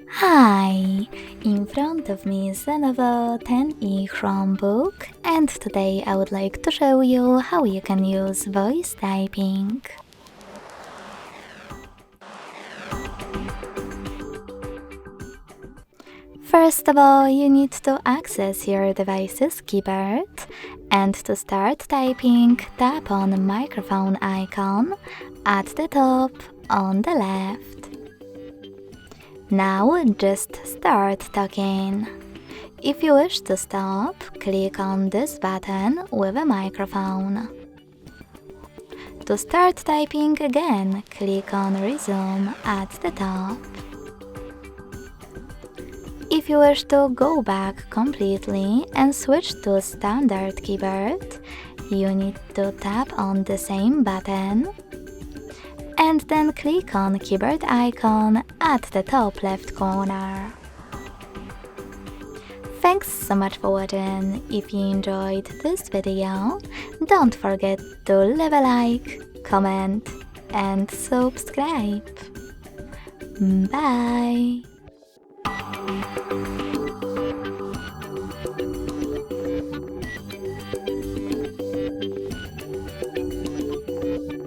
Hi! In front of me is Lenovo 10e Chromebook, and today I would like to show you how you can use voice typing. First of all, you need to access your device's keyboard, and to start typing, tap on the microphone icon at the top on the left. Now just start talking. If you wish to stop, click on this button with a microphone. To start typing again, click on Resume at the top. If you wish to go back completely and switch to standard keyboard, you need to tap on the same button and then click on keyboard icon at the top left corner. Thanks so much for watching. If you enjoyed this video, don't forget to leave a like, comment and subscribe. Bye!